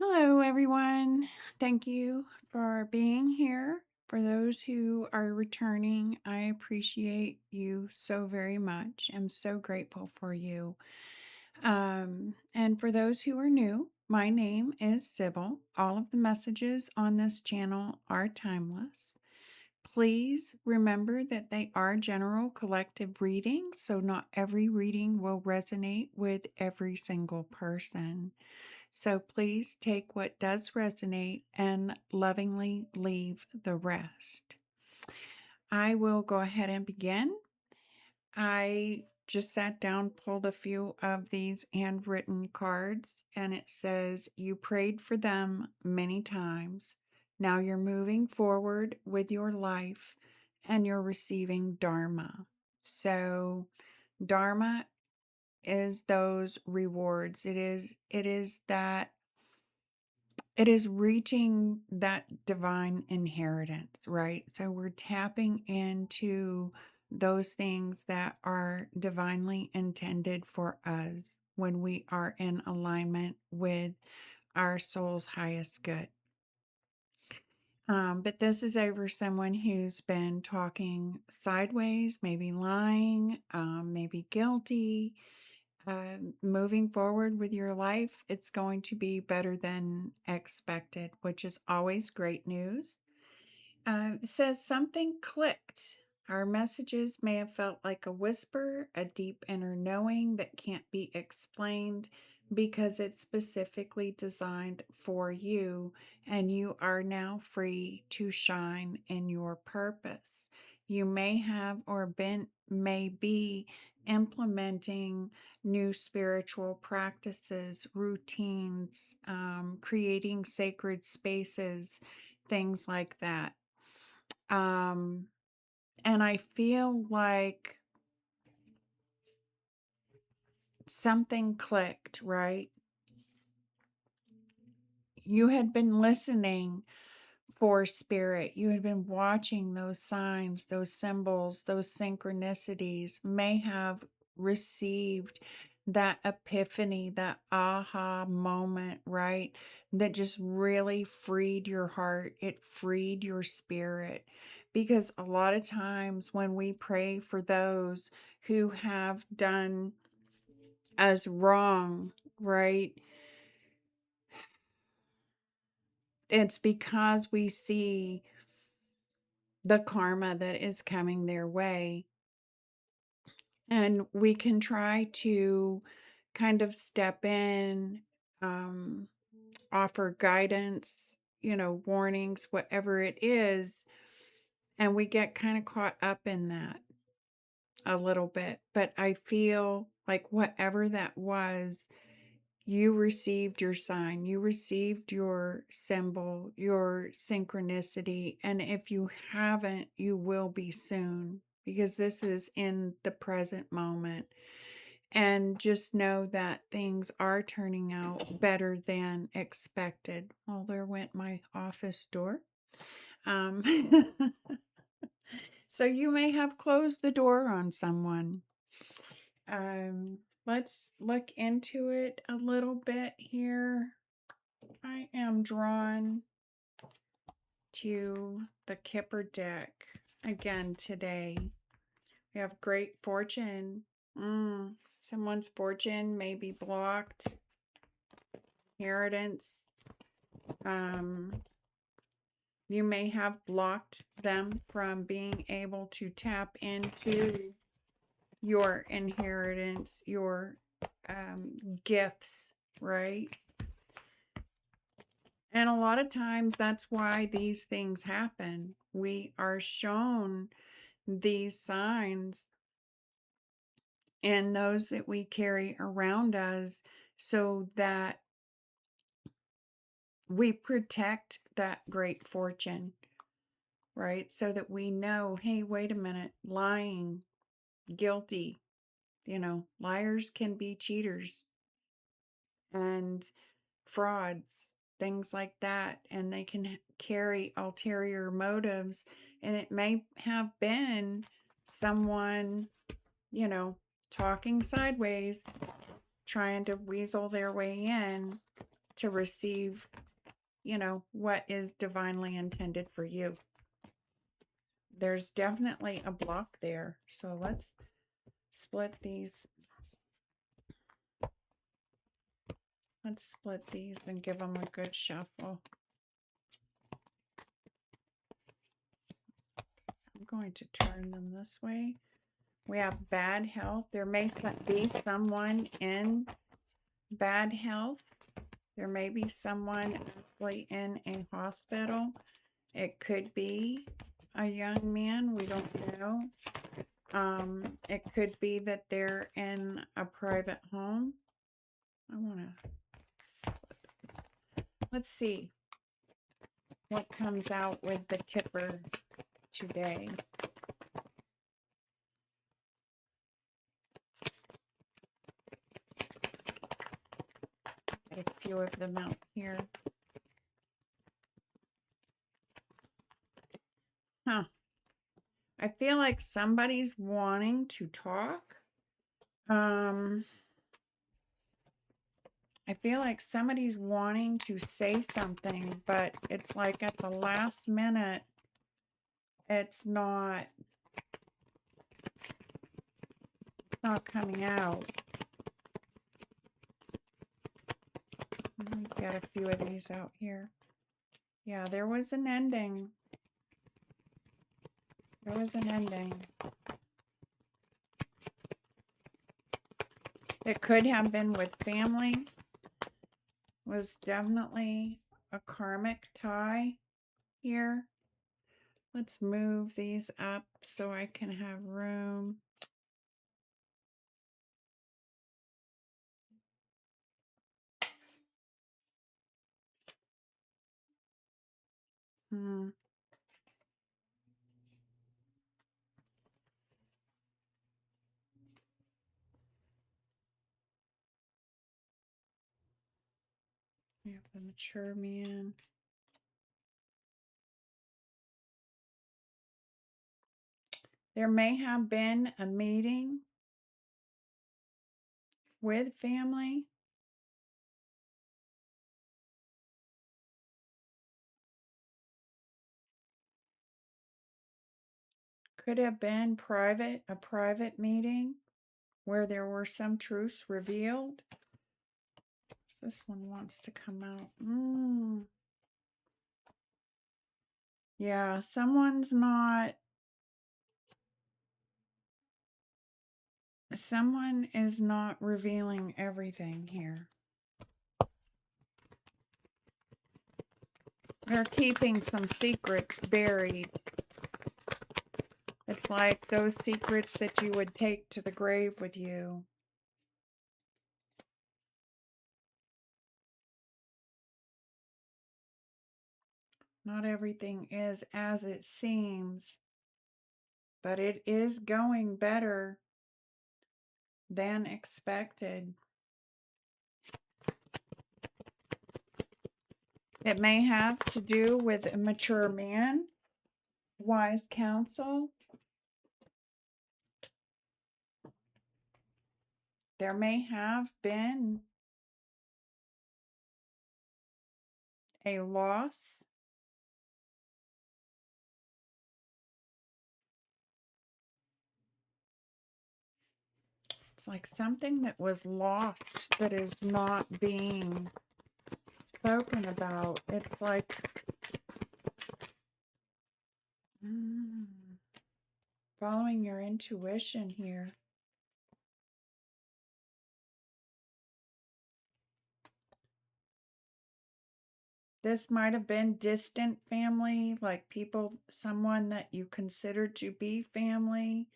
Hello, everyone. Thank you for being here. For those who are returning, I appreciate you so very much. I'm so grateful for you. And for those who are new, my name is Sybil. All of the messages on this channel are timeless. Please remember that they are general collective readings, so not every reading will resonate with every single person. So please take what does resonate and lovingly leave the rest. I will go ahead and begin. I just sat down, pulled a few of these handwritten cards, and it says, "You prayed for them many times. Now you're moving forward with your life and you're receiving Dharma." So, Dharma is those rewards. It is that it is reaching that divine inheritance, right? So we're tapping into those things that are divinely intended for us when we are in alignment with our soul's highest good. But this is over someone who's been talking sideways, maybe lying, maybe guilty. Moving forward with your life, it's going to be better than expected, which is always great news. It says something clicked. Our messages may have felt like a whisper, a deep inner knowing that can't be explained because it's specifically designed for you, and you are now free to shine in your purpose. You may have may be implementing new spiritual practices, routines, creating sacred spaces, things like that. Um, and I feel like something clicked, right? You had been listening for spirit. You had been watching those signs, those symbols, those synchronicities, may have received that epiphany, that aha moment, right? That just really freed your heart. It freed your spirit. Because a lot of times when we pray for those who have done us wrong, right? It's because we see the karma that is coming their way. And we can try to kind of step in, um, offer guidance, warnings, whatever it is. And we get kind of caught up in that a little bit. But I feel like whatever that was, you received your sign, you received your symbol, your synchronicity. And if you haven't, you will be soon, because this is in the present moment. And just know that things are turning out better than expected. Well, there went my office door. Um, so you may have closed the door on someone. Let's look into it a little bit here. I am drawn to the Kipper deck again today. We have great fortune. Someone's fortune may be blocked. Inheritance. You may have blocked them from being able to tap into your inheritance, your gifts, right? And a lot of times that's why these things happen. We are shown these signs and those that we carry around us so that we protect that great fortune, right? So that we know, hey, wait a minute, lying, guilty, liars can be cheaters and frauds, things like that. And they can carry ulterior motives. And it may have been someone, talking sideways, trying to weasel their way in to receive, what is divinely intended for you. There's definitely a block there. So let's split these. Let's split these and give them a good shuffle. I'm going to turn them this way. We have bad health. There may be someone in bad health. There may be someone actually in a hospital. It could be a young man. We don't know. It could be that they're in a private home. I want to split this. Let's see what comes out with the Kipper today. Get a few of them out here. Huh. I feel like somebody's wanting to talk. I feel like somebody's wanting to say something, but it's like at the last minute, it's not coming out. Let me get a few of these out here. Yeah, there was an ending. There was an ending. It could have been with family. Was definitely a karmic tie here. Let's move these up so I can have room. We have the mature man. There may have been a meeting with family. Could have been a private meeting where there were some truths revealed. This one wants to come out. Yeah, someone is not revealing everything here. They're keeping some secrets buried. It's like those secrets that you would take to the grave with you. Not everything is as it seems, but it is going better than expected. It may have to do with a mature man, wise counsel. There may have been a loss. It's like something that was lost that is not being spoken about. It's like following your intuition here. This might have been distant family, like someone that you consider to be family.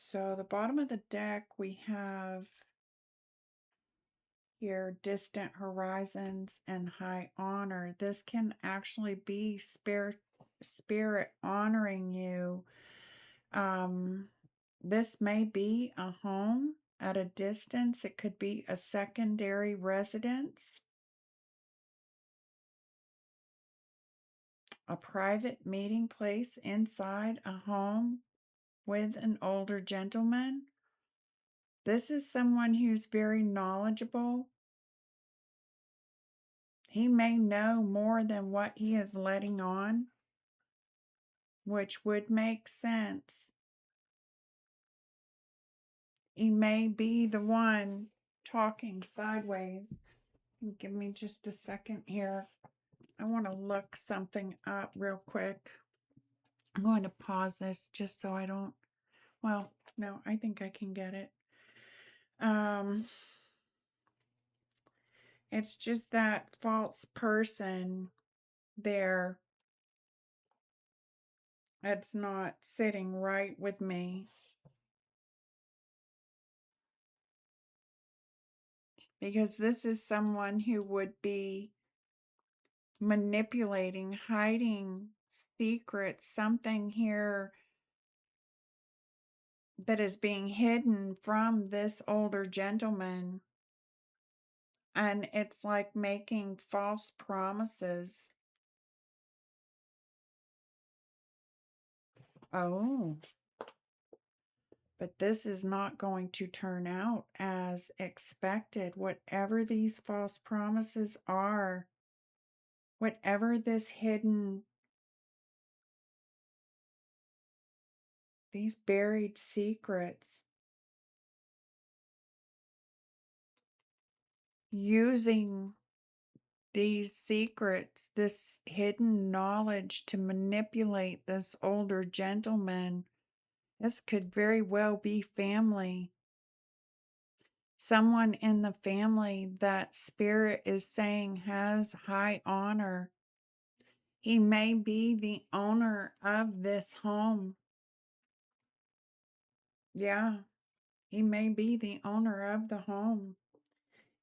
So the bottom of the deck, we have here distant horizons and high honor. This can actually be spirit honoring you Um, this may be a home at a distance. It could be a secondary residence, a private meeting place inside a home with an older gentleman. This is someone who's very knowledgeable. He may know more than what he is letting on, which would make sense. He may be the one talking sideways. Give me just a second here. I want to look something up real quick. I'm going to pause this just so I don't. Well, no, I think I can get it. Um, it's just that false person there. That's not sitting right with me. Because this is someone who would be manipulating, hiding secrets, something here that is being hidden from this older gentleman. And it's like making false promises. Oh, but this is not going to turn out as expected. Whatever these false promises are, whatever this hidden, these buried secrets, using these secrets, this hidden knowledge to manipulate this older gentleman. This could very well be family. Someone in the family that spirit is saying has high honor. He may be the owner of this home. Yeah, he may be the owner of the home.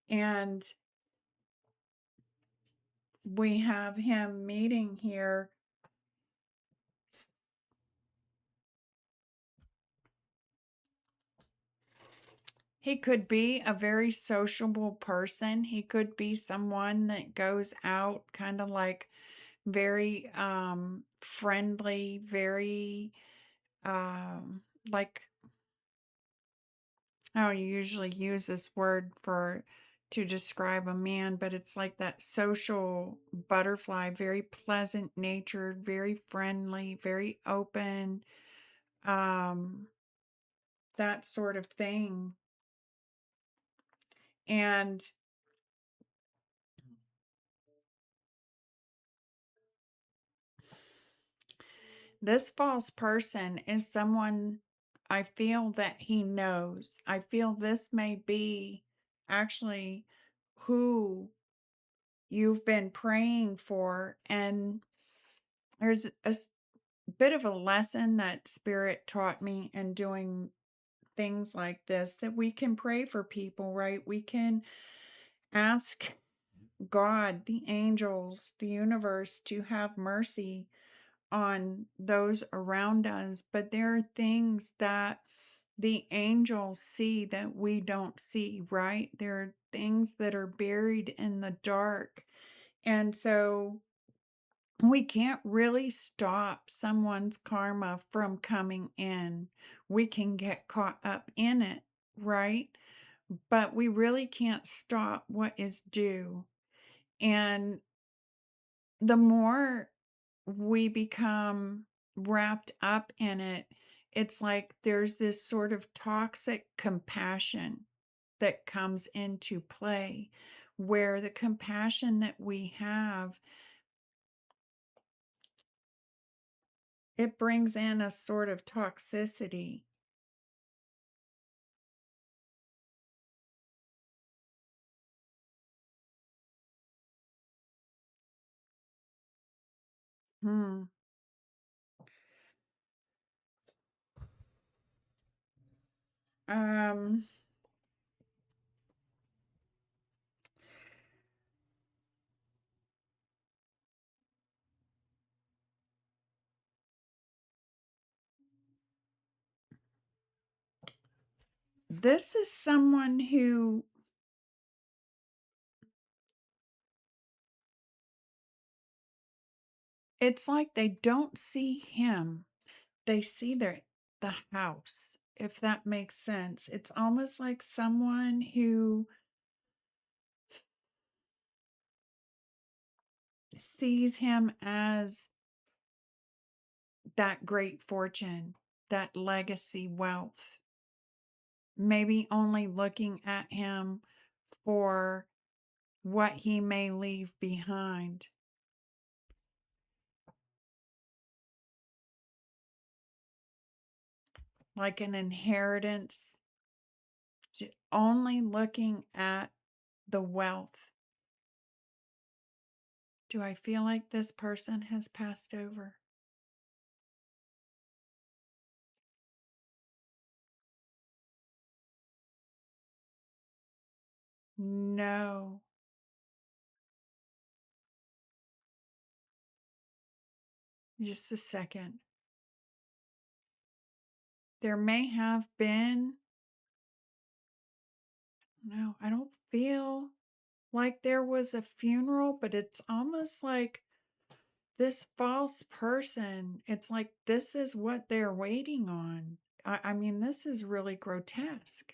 And we have him meeting here. He could be a very sociable person. He could be someone that goes out kind of like very friendly, very like I don't usually use this word for to describe a man, but it's like that social butterfly, very pleasant natured, very friendly, very open, um, that sort of thing. And this false person is someone I feel that he knows. I feel this may be actually who you've been praying for. And there's a bit of a lesson that Spirit taught me in doing things like this, that we can pray for people, right? We can ask God, the angels, the universe to have mercy on those around us. But there are things that the angels see that we don't see, right? There are things that are buried in the dark. And so we can't really stop someone's karma from coming in. We can get caught up in it, right? But we really can't stop what is due. And the more we become wrapped up in it, it's like there's this sort of toxic compassion that comes into play, where the compassion that we have, it brings in a sort of toxicity. Hmm. Um, This is someone who it's like they don't see him. They see the house, if that makes sense. It's almost like someone who sees him as that great fortune, that legacy wealth, maybe only looking at him for what he may leave behind, like an inheritance, only looking at the wealth. Do I feel like this person has passed over? No. Just a second. There may have been, no, I don't feel like there was a funeral, but it's almost like this false person, it's like this is what they're waiting on. I mean, this is really grotesque.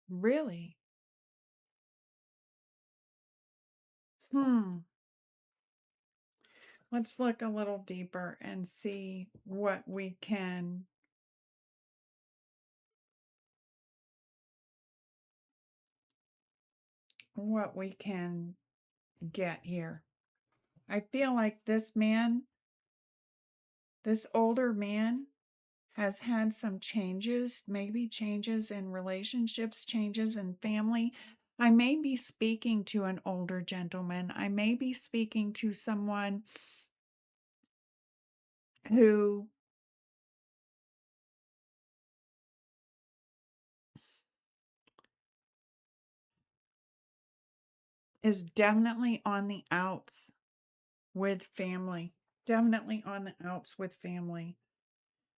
Really. Hmm. Let's look a little deeper and see what we can get here. I feel like this older man has had some changes, maybe changes in relationships, changes in family. I may be speaking to an older gentleman. I may be speaking to someone who is definitely on the outs with family. Definitely on the outs with family.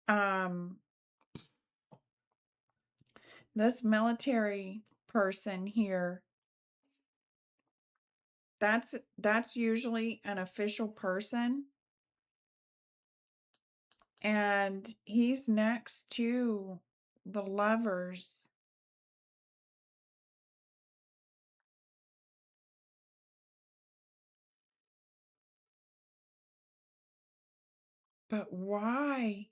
Um, this military person here, that's usually an official person, and he's next to the lovers. But why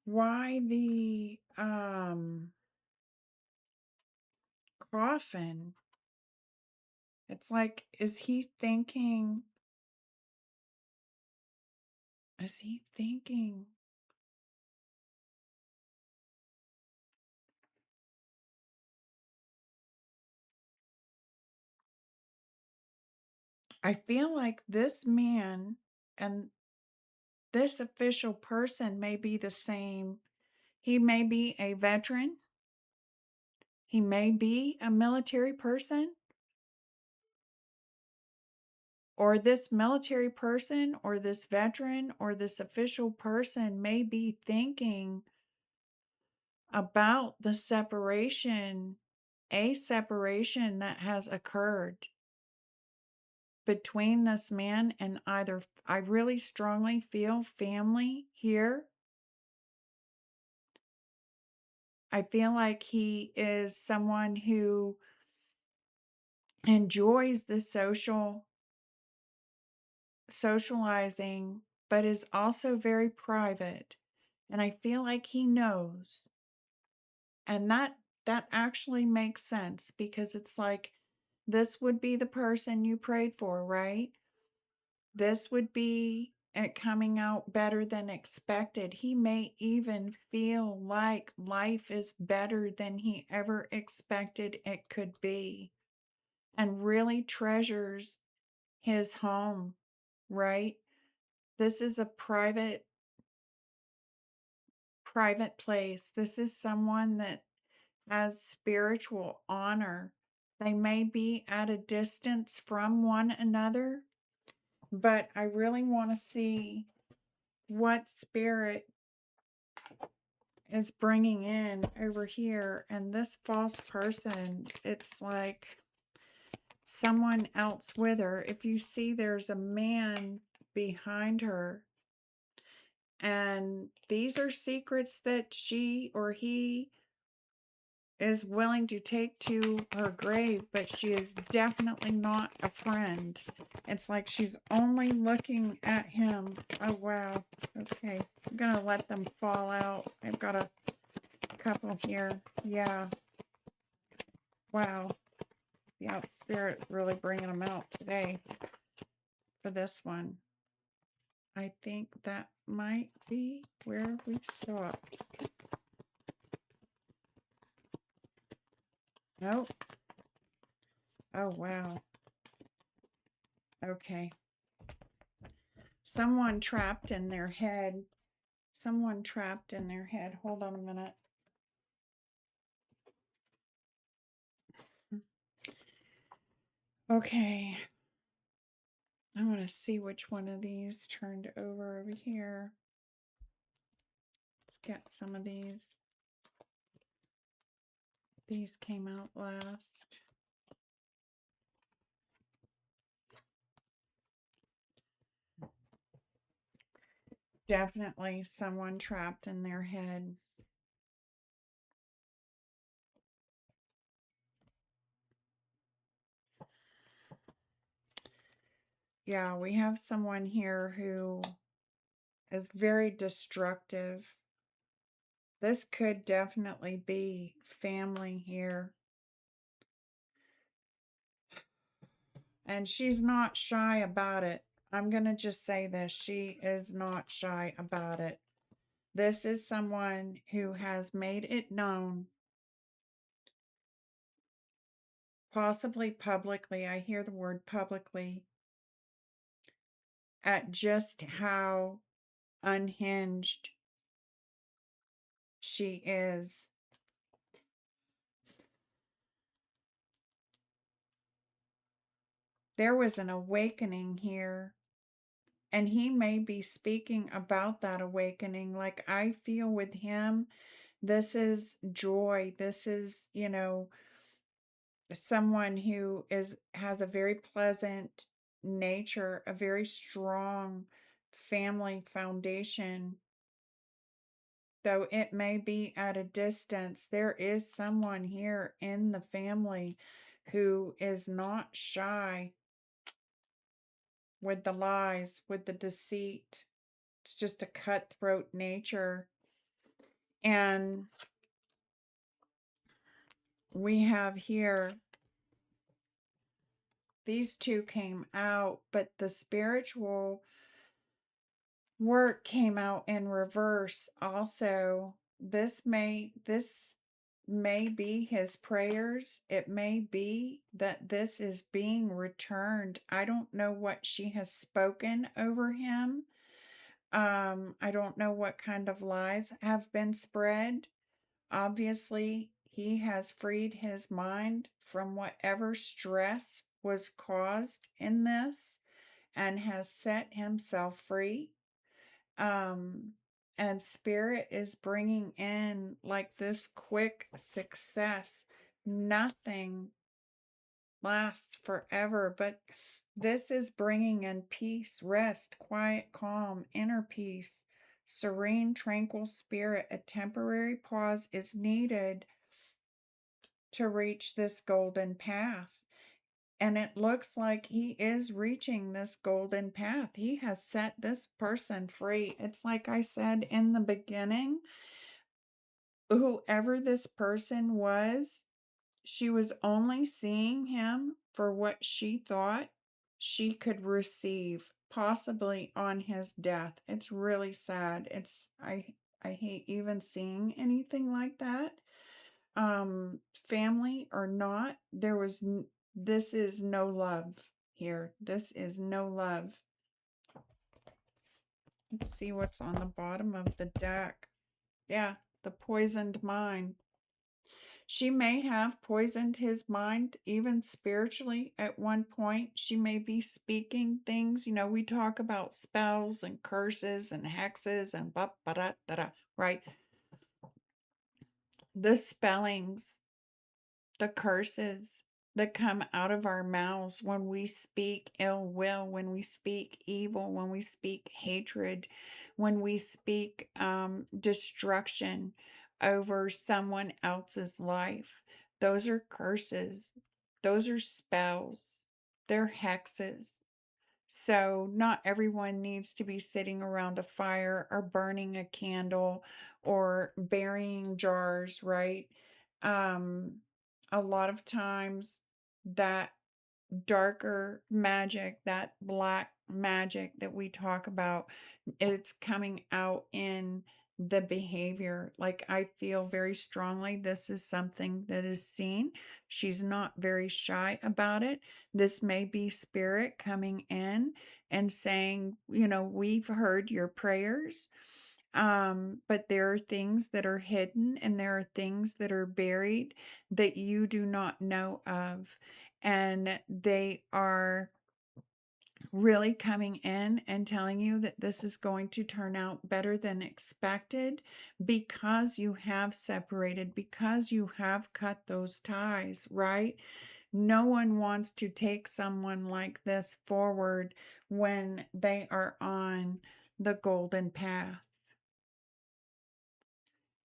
the coffin? It's like, is he thinking I feel like this man and this official person may be the same. He may be a veteran. He may be a military person, or this military person, or this veteran, or this official person may be thinking about the separation, a separation that has occurred between this man and either, I really strongly feel, family here. I feel like he is someone who enjoys the socializing, but is also very private. And I feel like he knows. And that actually makes sense, because it's like this would be the person you prayed for, right? This would be it coming out better than expected. He may even feel like life is better than he ever expected it could be, and really treasures his home, right? This is a private place. This is someone that has spiritual honor. They may be at a distance from one another, but I really want to see what spirit is bringing in over here. And this false person, it's like someone else with her. If you see, there's a man behind her, and these are secrets that she or he is willing to take to her grave, but she is definitely not a friend. It's like she's only looking at him. Oh, wow. Okay. I'm going to let them fall out. I've got a couple here. Yeah. Wow. Yeah, Spirit really bringing them out today for this one. I think that might be where we stopped. Nope. Oh, wow. Okay. Someone trapped in their head. Someone trapped in their head. Hold on a minute. Okay. I want to see which one of these turned over here. Let's get some of these. These came out last. Definitely someone trapped in their head. Yeah, we have someone here who is very destructive. This could definitely be family here. And she's not shy about it. I'm going to just say this. She is not shy about it. This is someone who has made it known, possibly publicly. I hear the word publicly, at just how unhinged she is. There was an awakening here, and he may be speaking about that awakening. Like I feel with him, this is joy. This is, someone who has a very pleasant nature, a very strong family foundation. Though it may be at a distance, there is someone here in the family who is not shy with the lies, with the deceit. It's just a cutthroat nature. And we have here, these two came out, but the spiritual work came out in reverse also. This may be his prayers. It may be that this is being returned. I don't know what she has spoken over him. I don't know what kind of lies have been spread. Obviously, he has freed his mind from whatever stress was caused in this and has set himself free. um and Spirit is bringing in like this quick success. Nothing lasts forever, but this is bringing in peace, rest, quiet, calm, inner peace, serene, tranquil spirit. A temporary pause is needed to reach this golden path. And it looks like he is reaching this golden path. He has set this person free. It's like I said in the beginning, whoever this person was, she was only seeing him for what she thought she could receive, possibly on his death. It's really sad. I hate even seeing anything like that. Family or not, this is no love here. This is no love. Let's see what's on the bottom of the deck. Yeah, the poisoned mind. She may have poisoned his mind, even spiritually, at one point. She may be speaking things. We talk about spells and curses and hexes and ba-ba-da-da-da, right? The spellings, the curses that come out of our mouths when we speak ill will, when we speak evil, when we speak hatred, when we speak destruction over someone else's life. Those are curses, those are spells, they're hexes. So, not everyone needs to be sitting around a fire or burning a candle or burying jars, right? Um, a lot of times, that darker magic, that black magic that we talk about, it's coming out in the behavior. Like, I feel very strongly this is something that is seen. She's not very shy about it. This may be spirit coming in and saying, we've heard your prayers. But there are things that are hidden and there are things that are buried that you do not know of. And they are really coming in and telling you that this is going to turn out better than expected because you have separated, because you have cut those ties, right? No one wants to take someone like this forward when they are on the golden path,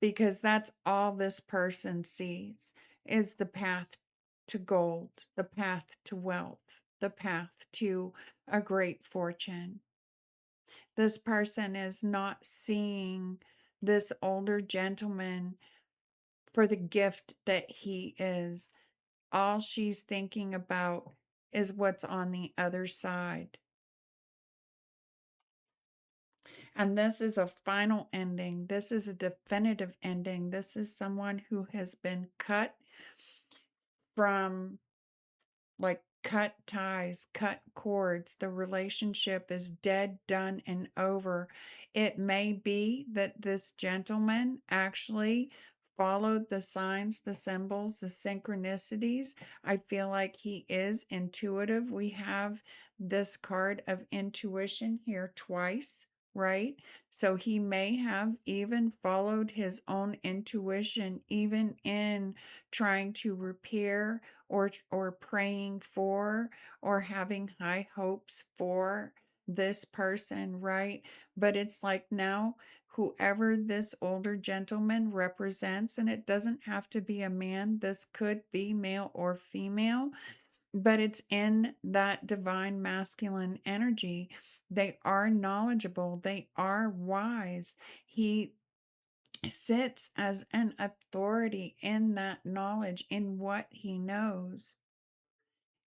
because that's all this person sees is the path to gold, the path to wealth, the path to a great fortune. This person is not seeing this older gentleman for the gift that he is. All she's thinking about is what's on the other side. And this is a final ending. This is a definitive ending. This is someone who has been cut from, like, cut ties, cut cords. The relationship is dead, done, and over. It may be that this gentleman actually followed the signs, the symbols, the synchronicities. I feel like he is intuitive. We have this card of intuition here twice, right? So he may have even followed his own intuition, even in trying to repair or praying for or having high hopes for this person, right? But it's like now, whoever this older gentleman represents, and it doesn't have to be a man, this could be male or female, but it's in that divine masculine energy. They are knowledgeable, they are wise. He sits as an authority in that knowledge, in what he knows.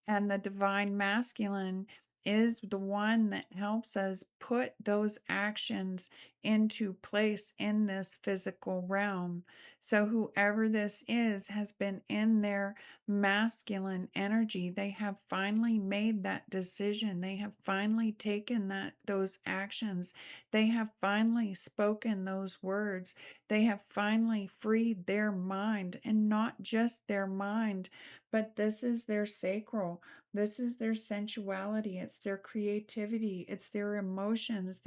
And the divine masculine is the one that helps us put those actions into place in this physical realm. So, whoever this is has been in their masculine energy. They have finally made that decision. They have finally taken those actions. They have finally spoken those words. They have finally freed their mind, and not just their mind, but this is their sacral. This is their sensuality. It's their creativity. It's their emotions.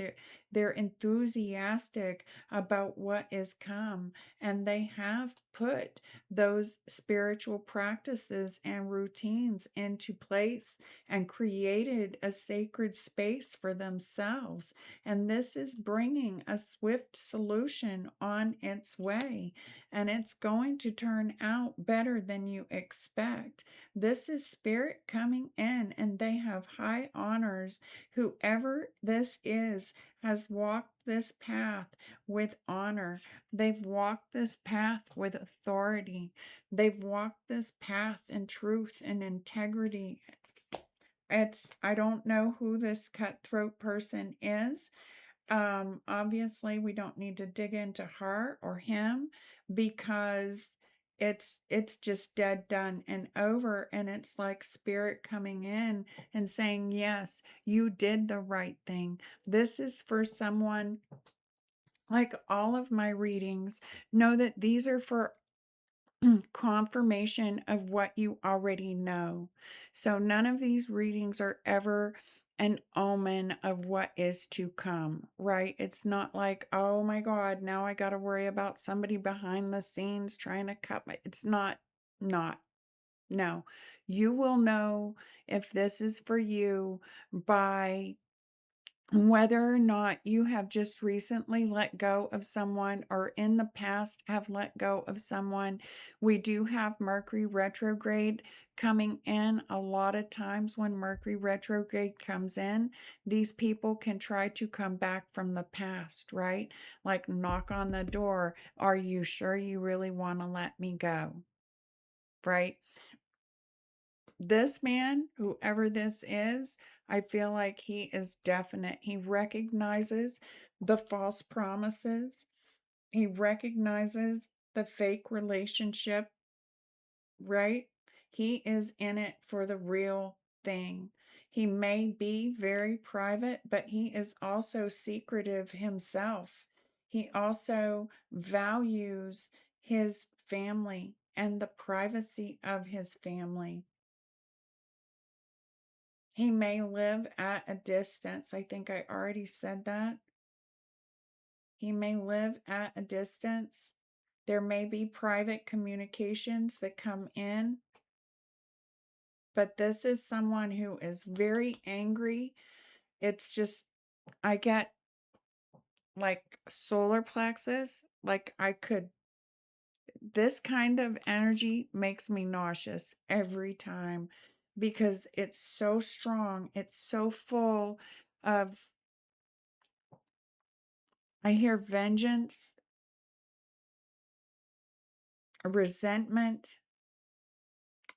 They're enthusiastic about what is come. And they have put those spiritual practices and routines into place and created a sacred space for themselves. And this is bringing a swift solution on its way. And it's going to turn out better than you expect. This is spirit coming in, and they have high honors. Whoever this is has walked this path with honor. They've walked this path with authority. They've walked this path in truth and integrity. I don't know who this cutthroat person is. Obviously we don't need to dig into her or him, because it's just dead, done, and over. And it's like spirit coming in and saying, yes, you did the right thing. This is for someone. Like all of my readings, know that these are for confirmation of what you already know. So none of these readings are ever an omen of what is to come, right? It's not like, oh my God, now I got to worry about somebody behind the scenes trying to cut my. It's not. No. You will know if this is for you by whether or not you have just recently let go of someone or in the past have let go of someone. We do have Mercury retrograde coming in. A lot of times when Mercury retrograde comes in, these people can try to come back from the past, right? Like knock on the door. Are you sure you really want to let me go? Right? This man, whoever this is, I feel like he is definite. He recognizes the false promises. He recognizes the fake relationship, right? He is in it for the real thing. He may be very private, but he is also secretive himself. He also values his family and the privacy of his family. He may live at a distance. I think I already said that. He may live at a distance. There may be private communications that come in, but this is someone who is very angry. It's just, I get like solar plexus, like this kind of energy makes me nauseous every time because it's so strong. It's so full of, I hear vengeance, resentment.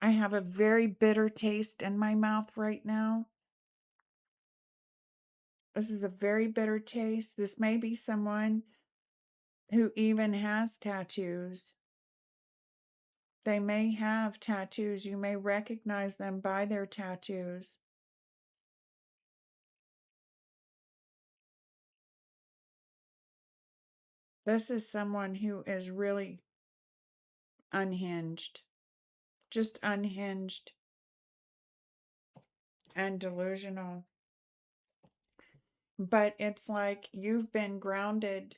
I have a very bitter taste in my mouth right now. This is a very bitter taste. This may be someone who even has tattoos. They may have tattoos. You may recognize them by their tattoos. This is someone who is really unhinged, just unhinged and delusional. But it's like you've been grounded.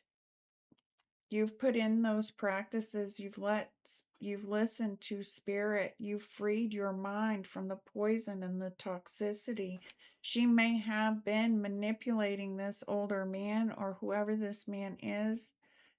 You've put in those practices, you've listened to spirit, you've freed your mind from the poison and the toxicity. She may have been manipulating this older man or whoever this man is.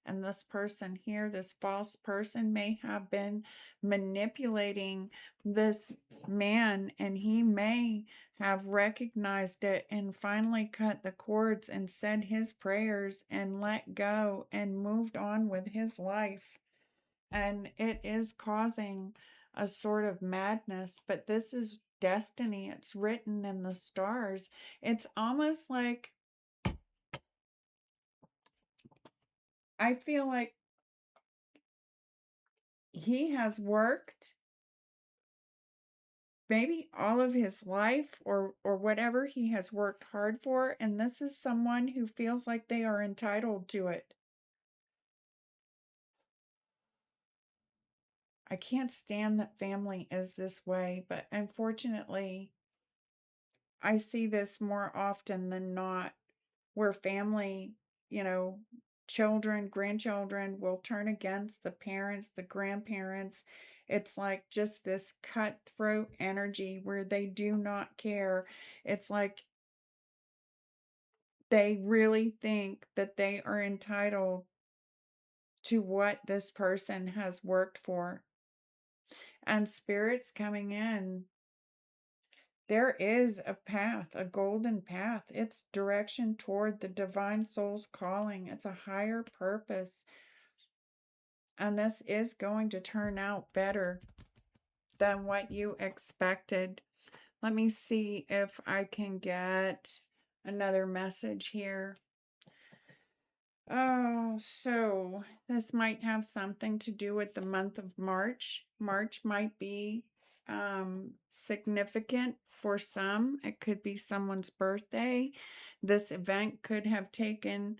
And this person here, this false person, may have been manipulating this man, and he may have recognized it and finally cut the cords and said his prayers and let go and moved on with his life. And it is causing a sort of madness, but this is destiny. It's written in the stars. It's almost like I feel like he has worked maybe all of his life or whatever he has worked hard for, and this is someone who feels like they are entitled to it. I can't stand that family is this way, but unfortunately, I see this more often than not, where family, you know, children, grandchildren will turn against the parents, the grandparents. It's like just this cutthroat energy where they do not care. It's like they really think that they are entitled to what this person has worked for. And spirits coming in, there is a path, a golden path. It's direction toward the divine soul's calling. It's a higher purpose. And this is going to turn out better than what you expected. Let me see if I can get another message here. Oh, so this might have something to do with the month of March. March might be significant for some. It could be someone's birthday. This event could have taken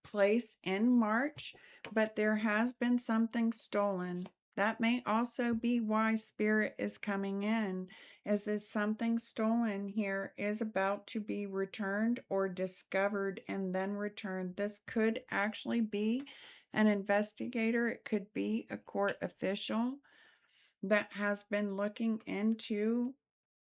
place in March, but there has been something stolen. That may also be why Spirit is coming in, is that something stolen here is about to be returned or discovered and then returned. This could actually be an investigator, it could be a court official that has been looking into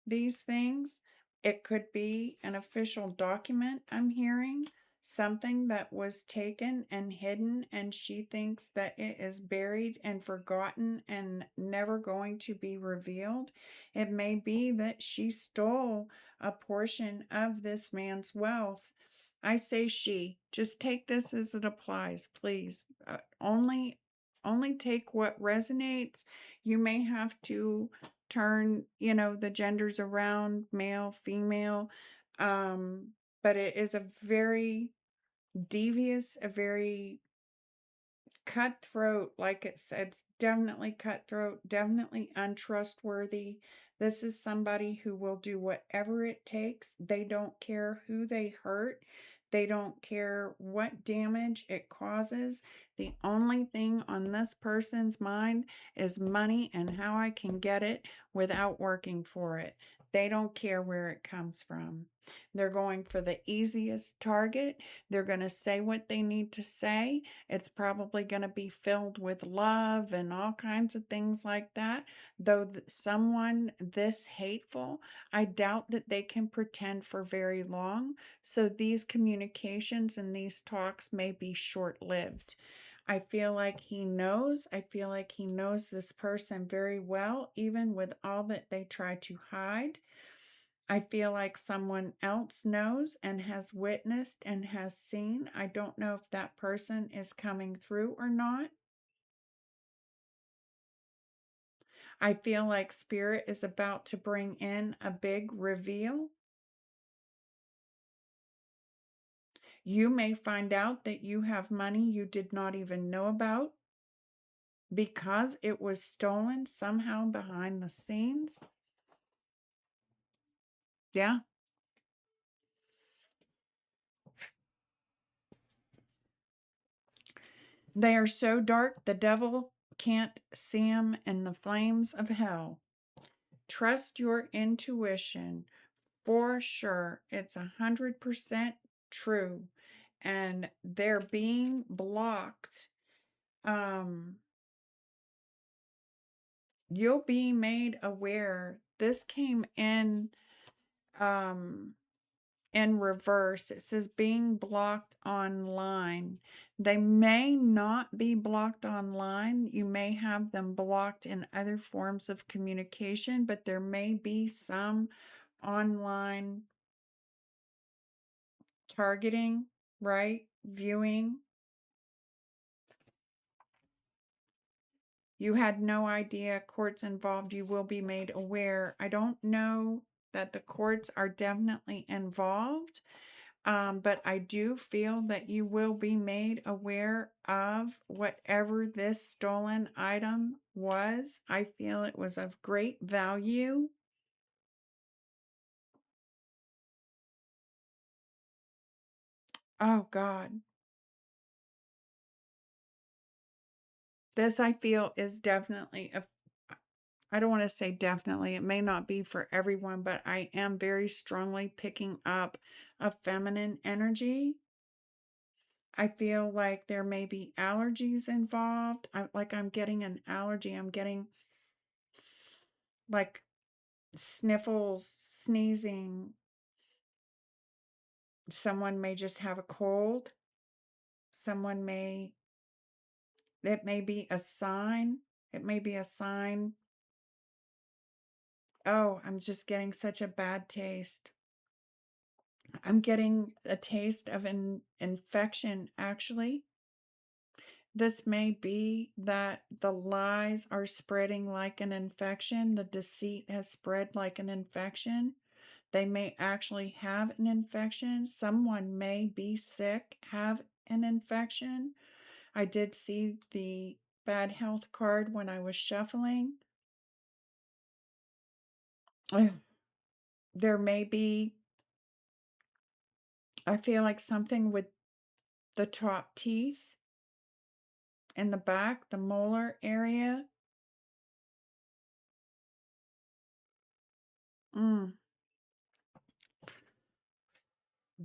these things. It could be an official document, I'm hearing, something that was taken and hidden, and she thinks that it is buried and forgotten and never going to be revealed. It may be that she stole a portion of this man's wealth. I say she. Just take this as it applies, please. Only take what resonates. You may have to turn, the genders around, male, female. Um, but it is a very devious, a very cutthroat, like it said, it's definitely cutthroat, definitely untrustworthy. This is somebody who will do whatever it takes. They don't care who they hurt. They don't care what damage it causes. The only thing on this person's mind is money and how I can get it without working for it. They don't care where it comes from. They're going for the easiest target. They're going to say what they need to say. It's probably going to be filled with love and all kinds of things like that. Though someone this hateful, I doubt that they can pretend for very long. So these communications and these talks may be short-lived. I feel like he knows. I feel like he knows this person very well, even with all that they try to hide. I feel like someone else knows and has witnessed and has seen. I don't know if that person is coming through or not. I feel like Spirit is about to bring in a big reveal. You may find out that you have money you did not even know about because it was stolen somehow behind the scenes. Yeah. They are so dark the devil can't see them in the flames of hell. Trust your intuition. For sure, it's 100% true. And they're being blocked. Um, you'll be made aware. This came um in reverse. It says being blocked online. They may not be blocked online. You may have them blocked in other forms of communication, but there may be some online targeting, right? Viewing. You had no idea courts involved. You will be made aware. I don't know that the courts are definitely involved, but I do feel that you will be made aware of whatever this stolen item was. I feel it was of great value. Oh God. This I feel is definitely a, I don't want to say definitely, it may not be for everyone, but I am very strongly picking up a feminine energy. I feel like there may be allergies involved. I'm getting an allergy. I'm getting like sniffles, sneezing. Someone may just have a cold. Someone may, it may be a sign. It may be a sign. Oh, I'm just getting such a bad taste. I'm getting a taste of an infection, actually. This may be that the lies are spreading like an infection. The deceit has spread like an infection. They may actually have an infection. Someone may be sick, have an infection. I did see the bad health card when I was shuffling. There may be, I feel like something with the top teeth in the back, the molar area.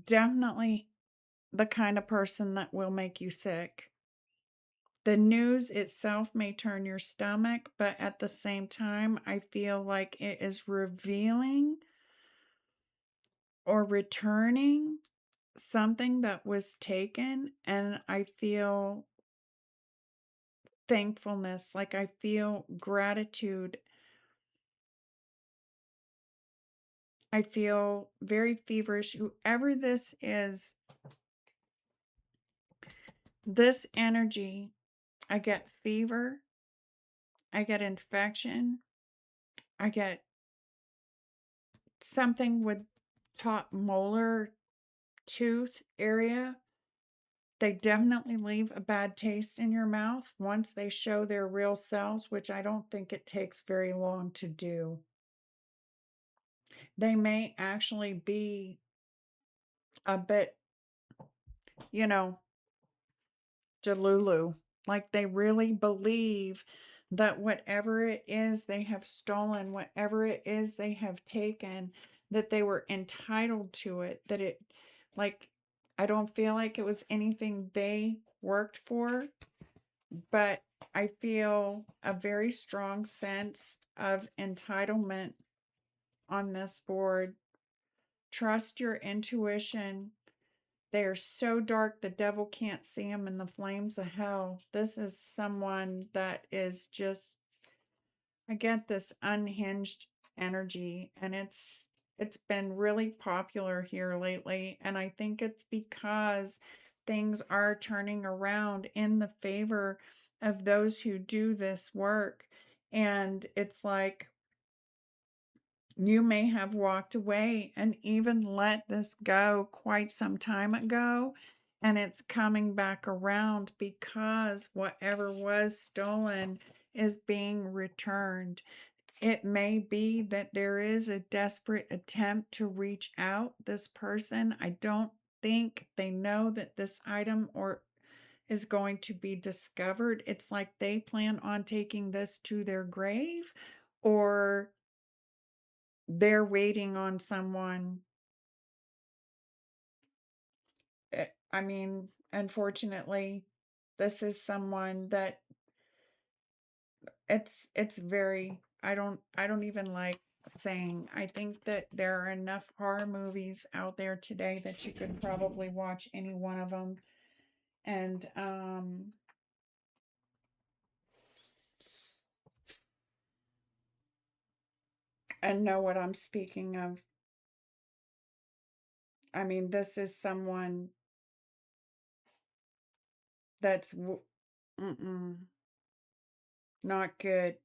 Definitely the kind of person that will make you sick. The news itself may turn your stomach, but at the same time, I feel like it is revealing or returning something that was taken. And I feel thankfulness, like I feel gratitude. I feel very feverish. Whoever this is, this energy, I get fever, I get infection, I get something with top molar tooth area. They definitely leave a bad taste in your mouth once they show their real selves, which I don't think it takes very long to do. They may actually be a bit, you know, delulu. Like they really believe that whatever it is they have stolen, whatever it is they have taken, that they were entitled to it, that it, like, I don't feel like it was anything they worked for, but I feel a very strong sense of entitlement on this board. Trust your intuition. They are so dark the devil can't see them in the flames of hell. This is someone that is just, I get this unhinged energy, and it's been really popular here lately, and I think it's because things are turning around in the favor of those who do this work. And it's like you may have walked away and even let this go quite some time ago, and it's coming back around because whatever was stolen is being returned. It may be that there is a desperate attempt to reach out. This person, I don't think they know that this item or is going to be discovered. It's like they plan on taking this to their grave, or they're waiting on someone. I mean, unfortunately, this is someone that it's very, I don't even like saying. I think that there are enough horror movies out there today that you could probably watch any one of them and know what I'm speaking of. I mean, this is someone that's mm-mm, not good.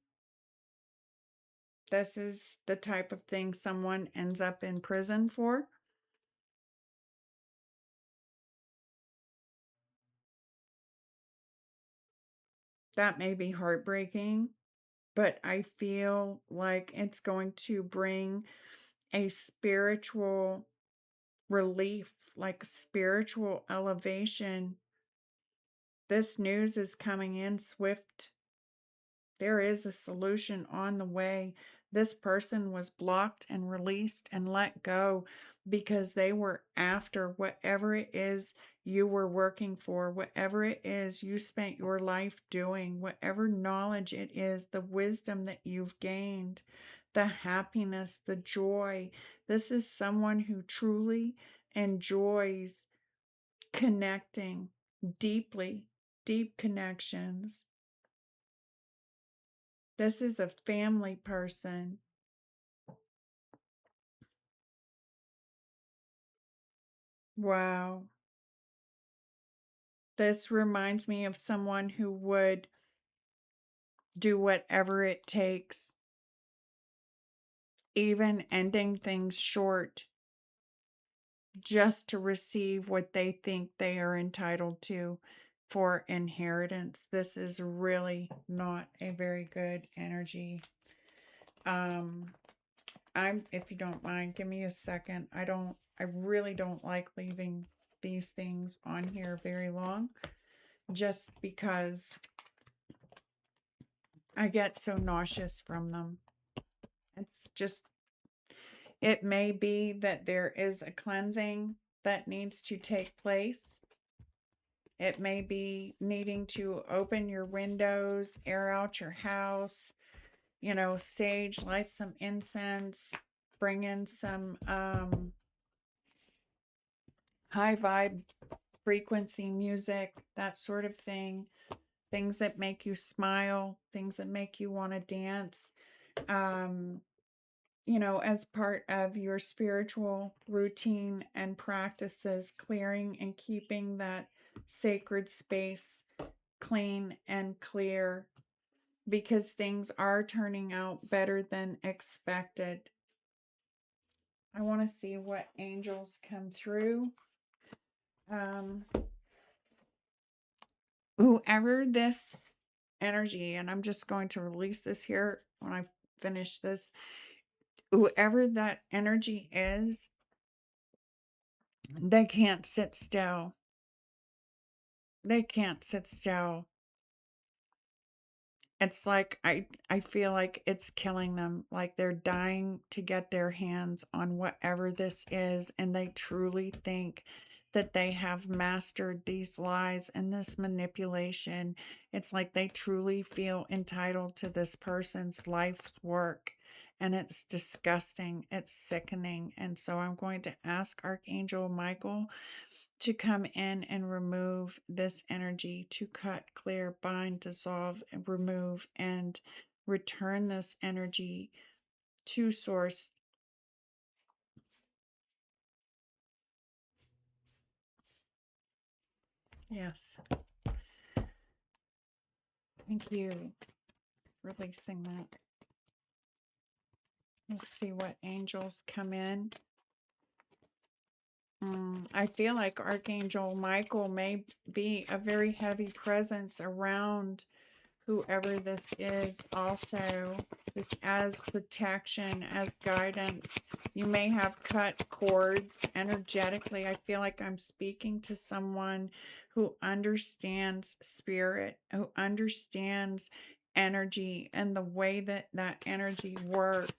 This is the type of thing someone ends up in prison for. That may be heartbreaking, but I feel like it's going to bring a spiritual relief, like spiritual elevation. This news is coming in swift. There is a solution on the way. This person was blocked and released and let go because they were after whatever it is you were working for, whatever it is you spent your life doing, whatever knowledge it is, the wisdom that you've gained, the happiness, the joy. This is someone who truly enjoys connecting deeply, deep connections. This is a family person. Wow. This reminds me of someone who would do whatever it takes, even ending things short, just to receive what they think they are entitled to for inheritance. This is really not a very good energy. Um, if you don't mind, give me a second. I really don't like leaving these things on here very long, just because I get so nauseous from them. It's just, it may be that there is a cleansing that needs to take place. It may be needing to open your windows, air out your house, sage, light some incense, bring in some high vibe frequency music, that sort of thing. Things that make you smile, things that make you want to dance. Um, as part of your spiritual routine and practices, clearing and keeping that sacred space clean and clear, because things are turning out better than expected. I want to see what angels come through. Whoever this energy, and I'm just going to release this here when I finish this, whoever that energy is, they can't sit still. They can't sit still. It's like I feel like it's killing them, like they're dying to get their hands on whatever this is, and they truly think that they have mastered these lies and this manipulation. It's like they truly feel entitled to this person's life's work, and it's disgusting, it's sickening. And so I'm going to ask Archangel Michael to come in and remove this energy, to cut, clear, bind, dissolve, and remove, and return this energy to source. Yes. Thank you. Releasing that. Let's see what angels come in. I feel like Archangel Michael may be a very heavy presence around whoever this is, also is as protection, as guidance. You may have cut cords energetically. I feel like I'm speaking to someone who understands spirit, who understands energy and the way that that energy works.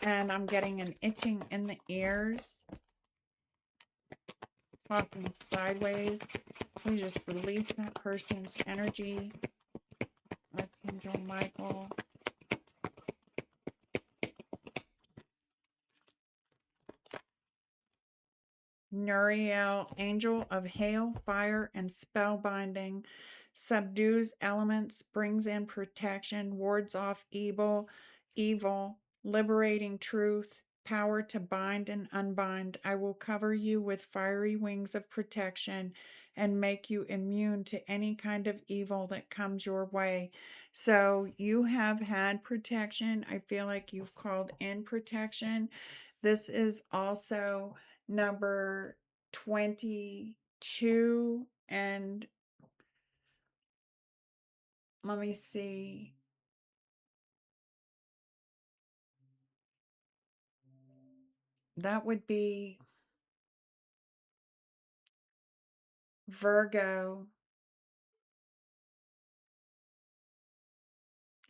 And I'm getting an itching in the ears, talking sideways. We just release that person's energy. Archangel Michael. Nuriel, angel of hail, fire, and spellbinding, subdues elements, brings in protection, wards off evil, liberating truth, power to bind and unbind. I will cover you with fiery wings of protection and make you immune to any kind of evil that comes your way. So you have had protection. I feel like you've called in protection. This is also number 22, and let me see, that would be Virgo.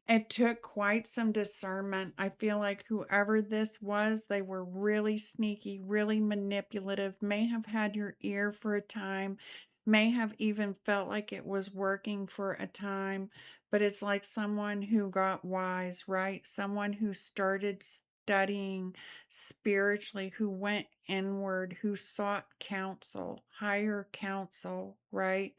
It took quite some discernment. I feel like whoever this was, they were really sneaky, really manipulative, may have had your ear for a time, may have even felt like it was working for a time, but it's like someone who got wise, right? Someone who started studying spiritually, who went inward, who sought counsel, higher counsel, right?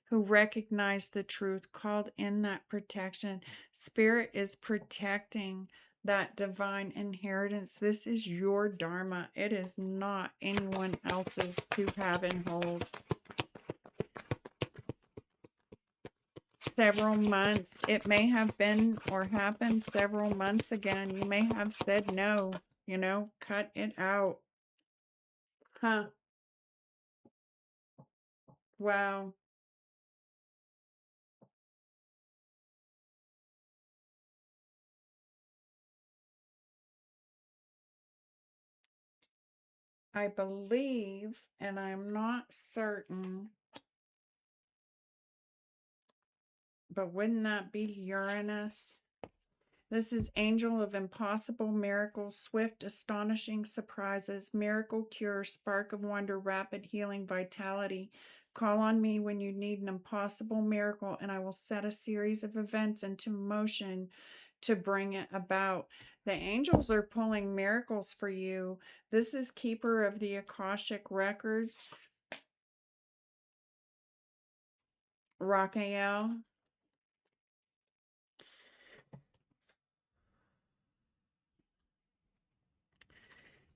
Who recognized the truth, called in that protection. Spirit is protecting that divine inheritance. This is your Dharma. It is not anyone else's to have and hold. Several months. It may have been or happened several months again. You may have said no, cut it out. Huh. Wow. I believe, and I'm not certain, but wouldn't that be Uranus? This is angel of impossible miracles, swift, astonishing surprises, miracle cure, spark of wonder, rapid healing, vitality. Call on me when you need an impossible miracle, and I will set a series of events into motion to bring it about. The angels are pulling miracles for you. This is keeper of the Akashic records, Raphael.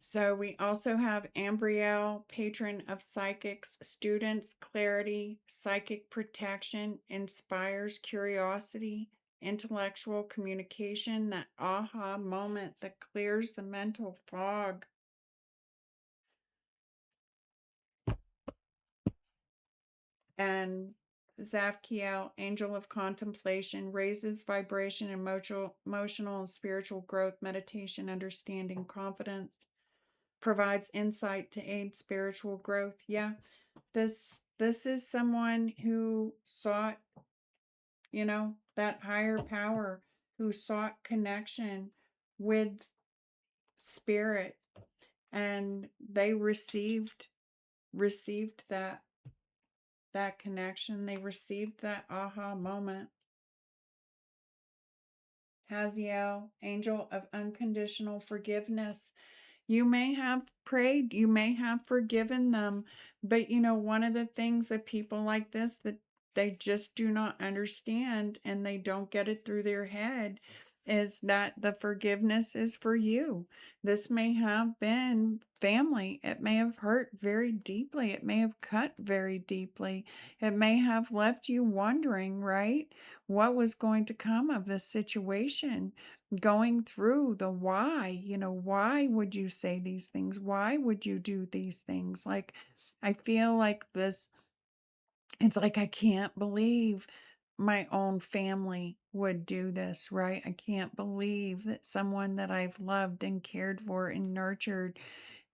So we also have Ambriel, patron of psychics, students, clarity, psychic protection, inspires curiosity, intellectual communication, that aha moment that clears the mental fog. And Zafkiel, angel of contemplation, raises vibration, emotional and spiritual growth, meditation, understanding, confidence, provides insight to aid spiritual growth. Yeah, this is someone who sought, that higher power, who sought connection with spirit, and they received that connection. They received that aha moment. Haziel, angel of unconditional forgiveness. You may have prayed, you may have forgiven them, but one of the things that people like this, that they just do not understand and they don't get it through their head, is that the forgiveness is for you. This may have been family. It may have hurt very deeply. It may have cut very deeply. It may have left you wondering, right, what was going to come of this situation, going through the why. Why would you say these things? Why would you do these things? Like, I feel like this, it's like, I can't believe my own family would do this, right? I can't believe that someone that I've loved and cared for and nurtured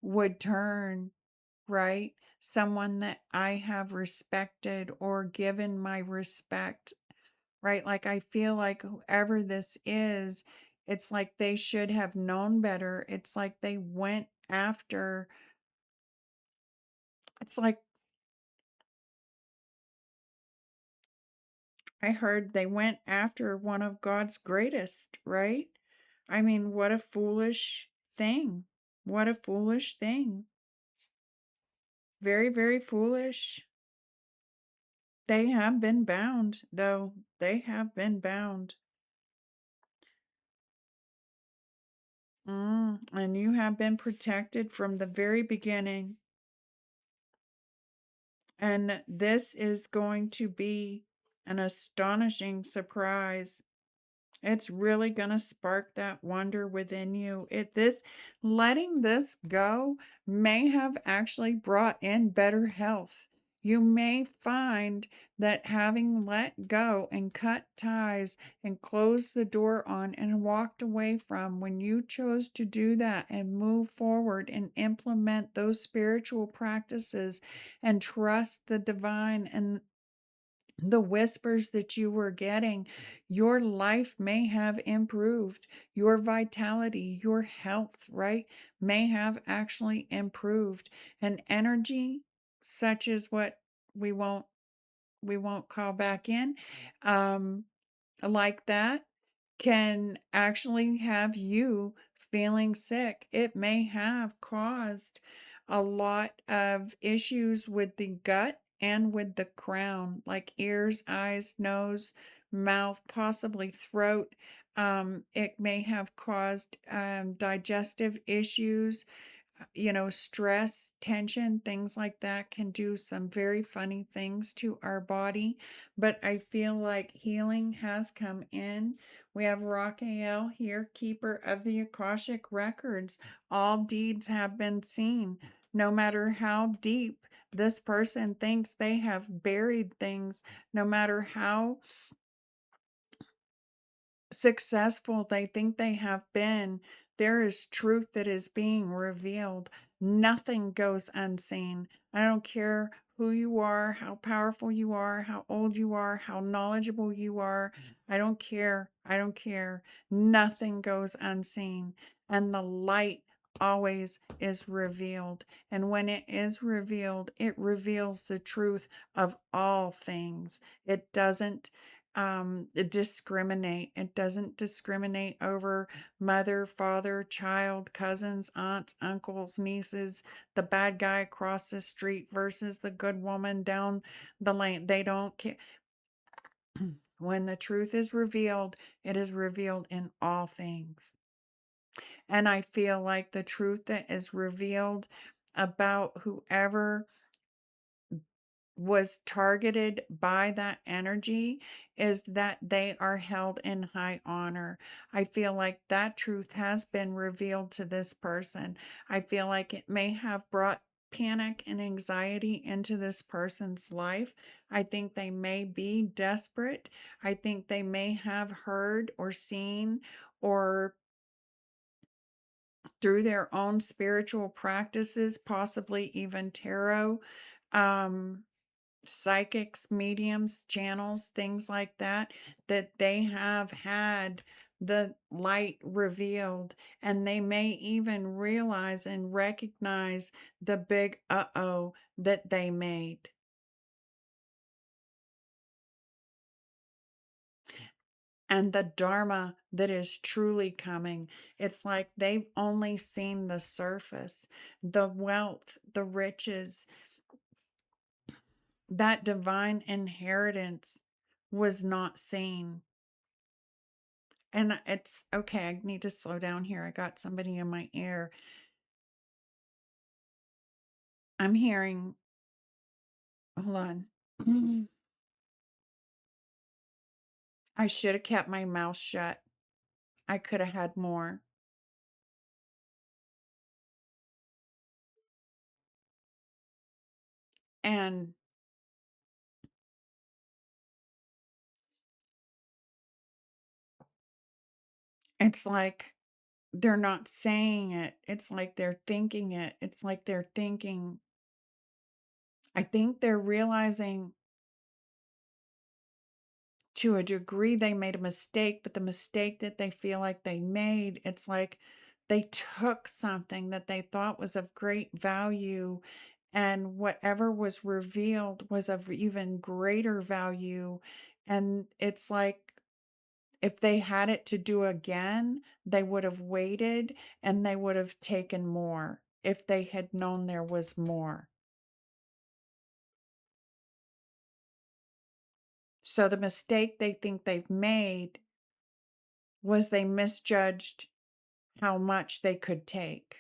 would turn, right? Someone that I have respected or given my respect, right? Like, I feel like whoever this is, it's like they should have known better. It's like they went after, it's like I heard they went after one of God's greatest, right? I mean, what a foolish thing. What a foolish thing. Very, very foolish. They have been bound, though. They have been bound. And you have been protected from the very beginning. And this is going to be an astonishing surprise. It's really going to spark that wonder within you. Letting this go may have actually brought in better health. You may find that having let go and cut ties and closed the door on and walked away from, when you chose to do that and move forward and implement those spiritual practices and trust the divine and the whispers that you were getting, your life may have improved. Your vitality, your health, right, may have actually improved. And energy, such as what we won't call back in, um, like that, can actually have you feeling sick. It may have caused a lot of issues with the gut and with the crown, like ears, eyes, nose, mouth, possibly throat. It may have caused digestive issues, stress, tension, things like that can do some very funny things to our body. But I feel like healing has come in. We have Raphael here, keeper of the Akashic records. All deeds have been seen. No matter how deep this person thinks they have buried things, no matter how successful they think they have been, there is truth that is being revealed. Nothing goes unseen. I don't care who you are, how powerful you are, how old you are, how knowledgeable you are. I don't care. I don't care. Nothing goes unseen. And the light always is revealed. And when it is revealed, it reveals the truth of all things. It doesn't discriminate. It doesn't discriminate over mother, father, child, cousins, aunts, uncles, nieces, the bad guy across the street versus the good woman down the lane. They don't care. When the truth is revealed, it is revealed in all things. And I feel like the truth that is revealed about whoever was targeted by that energy is that they are held in high honor. I feel like that truth has been revealed to this person. I feel like it may have brought panic and anxiety into this person's life. I think they may be desperate. I think they may have heard or seen or through their own spiritual practices, possibly even tarot, um, psychics, mediums, channels, things like that, that they have had the light revealed, and they may even realize and recognize the big uh-oh that they made. And the dharma that is truly coming. It's like they've only seen the surface, the wealth, the riches, that divine inheritance was not seen. And it's okay. I need to slow down here. I got somebody in my ear. I'm hearing, hold on. I should have kept my mouth shut. I could have had more. And it's like they're not saying it. It's like they're thinking it. It's like they're thinking. I think they're realizing to a degree they made a mistake, but the mistake that they feel like they made, it's like they took something that they thought was of great value, and whatever was revealed was of even greater value. And it's like if they had it to do again, they would have waited and they would have taken more if they had known there was more. So the mistake they think they've made was they misjudged how much they could take.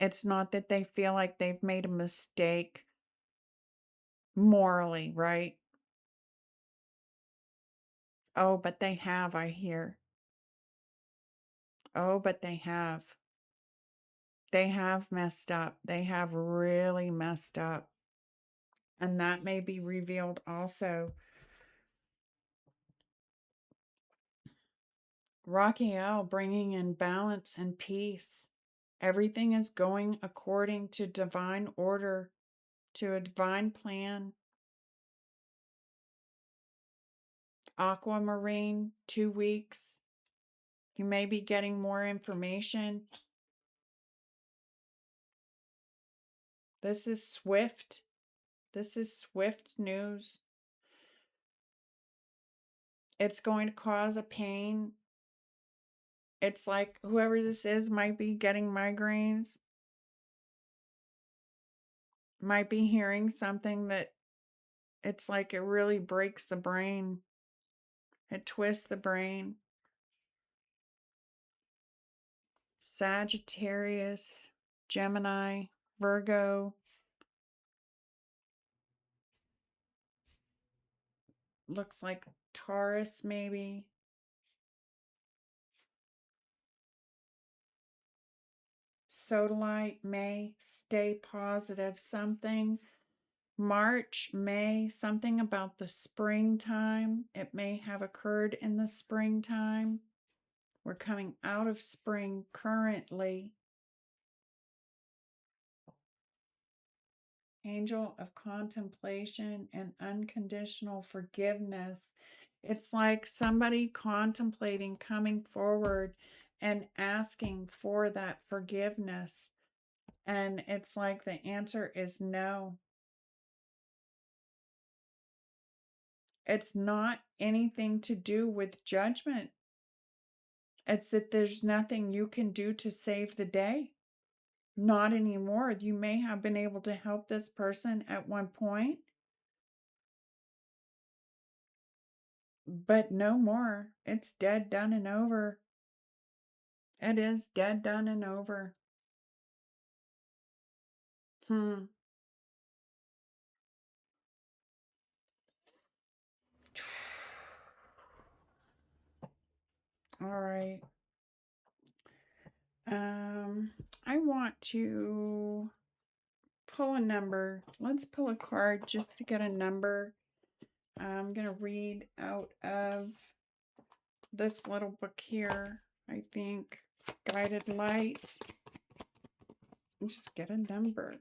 It's not that they feel like they've made a mistake morally, right? Oh, but they have, I hear. Oh, but they have. They have messed up. They have really messed up. And that may be revealed also. Raquel bringing in balance and peace. Everything is going according to divine order, to a divine plan. Aquamarine, 2 weeks. You may be getting more information. This is swift. This is swift news. It's going to cause a pain. It's like whoever this is might be getting migraines, might be hearing something that it's like it really breaks the brain. It twists the brain. Sagittarius, Gemini, Virgo. Looks like Taurus, maybe. Sodalite, May, stay positive. Something March, May, something about the springtime. It may have occurred in the springtime. We're coming out of spring currently. Angel of contemplation and unconditional forgiveness. It's like somebody contemplating coming forward and asking for that forgiveness. And it's like the answer is no. It's not anything to do with judgment. It's that there's nothing you can do to save the day. Not anymore. You may have been able to help this person at one point, but no more. It's dead, done, and over. It is dead, done, and over. Hmm. All right. Um, I want to pull a number. Let's pull a card just to get a number. I'm going to read out of this little book here, I think. Guided Light. Just get a number.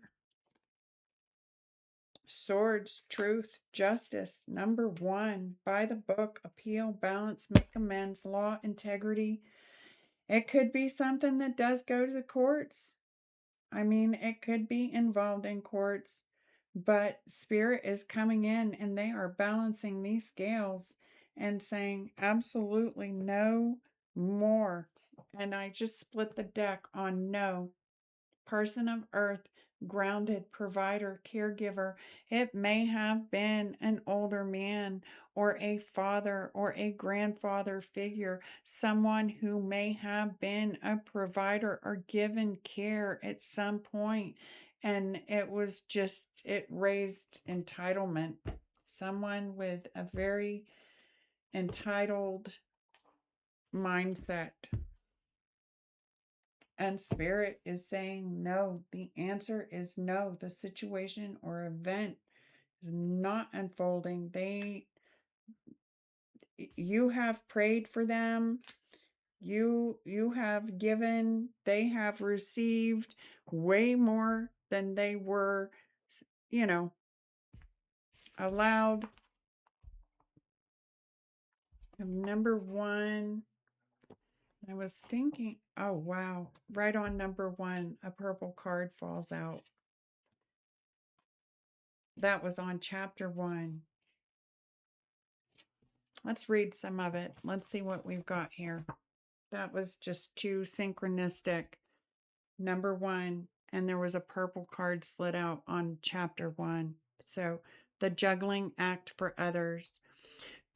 Swords, truth, justice. Number 1. By the book, appeal, balance, make amends, law, integrity. It could be something that does go to the courts. I mean, it could be involved in courts, but Spirit is coming in and they are balancing these scales and saying absolutely no more. And I just split the deck on no. Person of earth, grounded, provider, caregiver. It may have been an older man or a father or a grandfather figure, someone who may have been a provider or given care at some point, and it raised entitlement. Someone with a very entitled mindset. And Spirit is saying no. The answer is no. The situation or event is not unfolding. You have prayed for them. You have given. They have received way more than they were, you know, allowed. Number 1. I was thinking, oh wow, right on number 1, a purple card falls out. That was on chapter 1. Let's read some of it. Let's see what we've got here. That was just too synchronistic. Number 1, and there was a purple card slid out on chapter 1. So, the juggling act for others.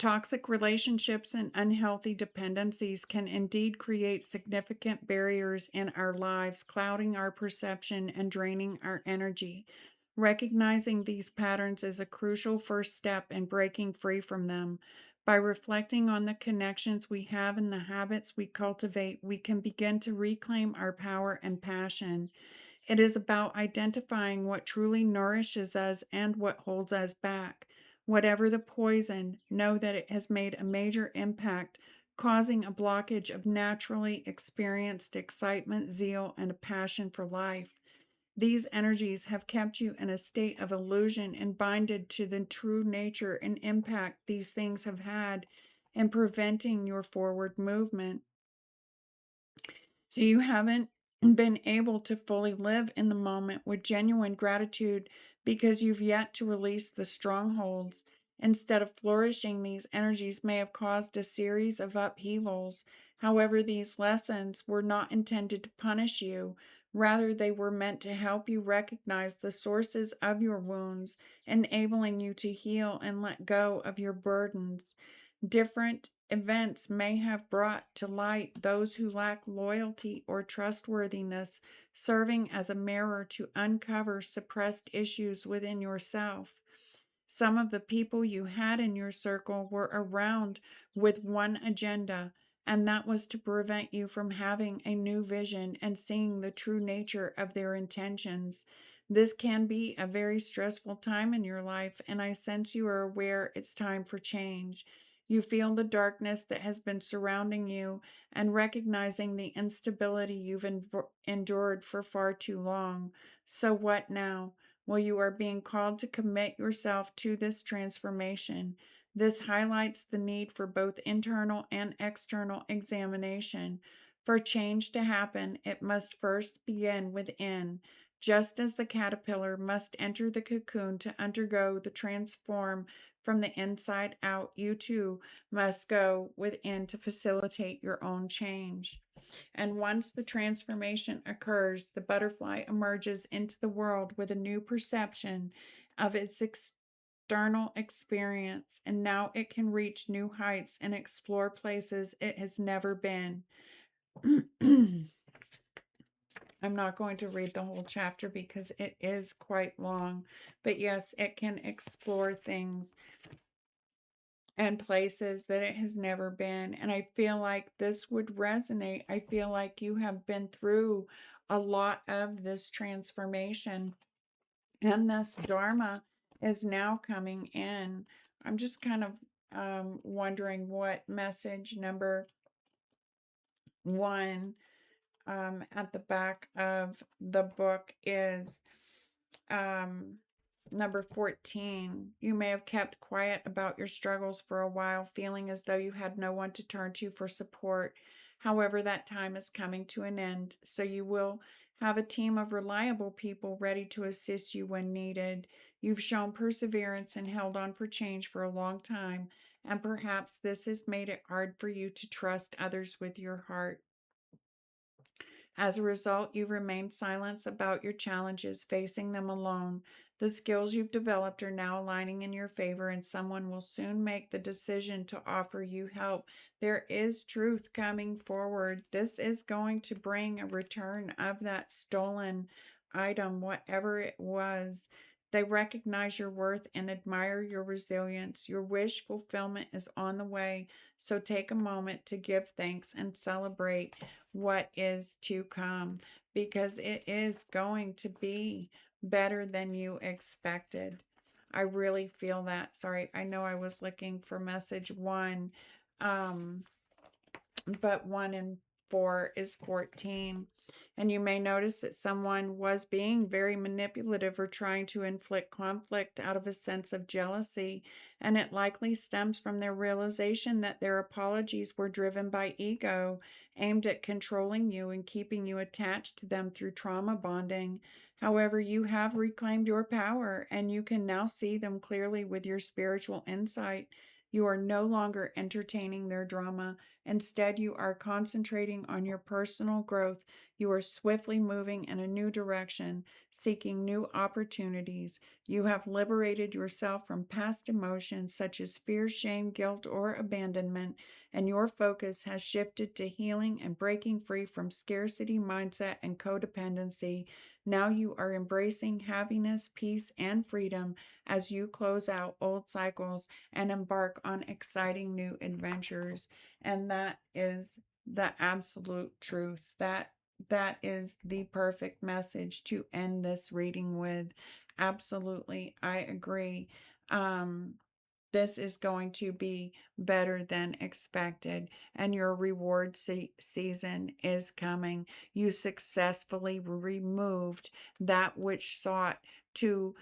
Toxic relationships and unhealthy dependencies can indeed create significant barriers in our lives, clouding our perception and draining our energy. Recognizing these patterns is a crucial first step in breaking free from them. By reflecting on the connections we have and the habits we cultivate, we can begin to reclaim our power and passion. It is about identifying what truly nourishes us and what holds us back. Whatever the poison, know that it has made a major impact, causing a blockage of naturally experienced excitement, zeal, and a passion for life. These energies have kept you in a state of illusion and binded to the true nature and impact these things have had in preventing your forward movement. So you haven't been able to fully live in the moment with genuine gratitude because you've yet to release the strongholds. Instead of flourishing, these energies may have caused a series of upheavals. However, these lessons were not intended to punish you. Rather, they were meant to help you recognize the sources of your wounds, enabling you to heal and let go of your burdens. Different events may have brought to light those who lack loyalty or trustworthiness, serving as a mirror to uncover suppressed issues within yourself. Some of the people you had in your circle were around with one agenda, and that was to prevent you from having a new vision and seeing the true nature of their intentions. This can be a very stressful time in your life, and I sense you are aware it's time for change. You feel the darkness that has been surrounding you and recognizing the instability you've endured for far too long. So, what now? Well, you are being called to commit yourself to this transformation. This highlights the need for both internal and external examination. For change to happen, it must first begin within. Just as the caterpillar must enter the cocoon to undergo the transform from the inside out, you too must go within to facilitate your own change. And once the transformation occurs, the butterfly emerges into the world with a new perception of its external experience. And now it can reach new heights and explore places it has never been. I'm not going to read the whole chapter because it is quite long. But yes, it can explore things and places that it has never been. And I feel like this would resonate. I feel like you have been through a lot of this transformation, and this Dharma is now coming in. I'm just kind of wondering what message number one at the back of the book is. um, Number 14, you may have kept quiet about your struggles for a while, feeling as though you had no one to turn to for support. However, that time is coming to an end, so you will have a team of reliable people ready to assist you when needed. You've shown perseverance and held on for change for a long time, and perhaps this has made it hard for you to trust others with your heart. As a result, you've remained silent about your challenges, facing them alone. The skills you've developed are now aligning in your favor, and someone will soon make the decision to offer you help. There is truth coming forward. This is going to bring a return of that stolen item, whatever it was. They recognize your worth and admire your resilience. Your wish fulfillment is on the way, so take a moment to give thanks and celebrate what is to come, because it is going to be better than you expected. I really feel that. Sorry, I know I was looking for message one, but 1 and 4 is 14. And you may notice that someone was being very manipulative or trying to inflict conflict out of a sense of jealousy, and it likely stems from their realization that their apologies were driven by ego, aimed at controlling you and keeping you attached to them through trauma bonding. However, you have reclaimed your power, and you can now see them clearly with your spiritual insight. You are no longer entertaining their drama. Instead, you are concentrating on your personal growth. You are swiftly moving in a new direction, seeking new opportunities. You have liberated yourself from past emotions such as fear, shame, guilt, or abandonment, and your focus has shifted to healing and breaking free from scarcity mindset and codependency. Now you are embracing happiness, peace, and freedom as you close out old cycles and embark on exciting new adventures. And that is the absolute truth. That is the perfect message to end this reading with. Absolutely, I agree. This is going to be better than expected, and your reward season is coming. You successfully removed that which sought to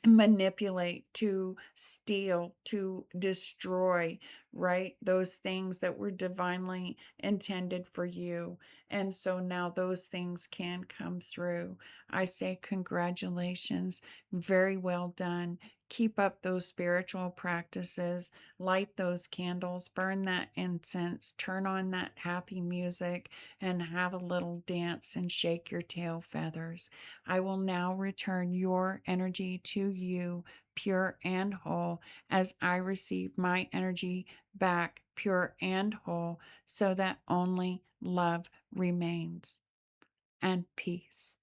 manipulate, to steal, to destroy, right? Those things that were divinely intended for you. And so now those things can come through. I say congratulations. Very well done. Keep up those spiritual practices, light those candles, burn that incense, turn on that happy music, and have a little dance and shake your tail feathers. I will now return your energy to you, pure and whole, as I receive my energy back, pure and whole, so that only love remains and peace.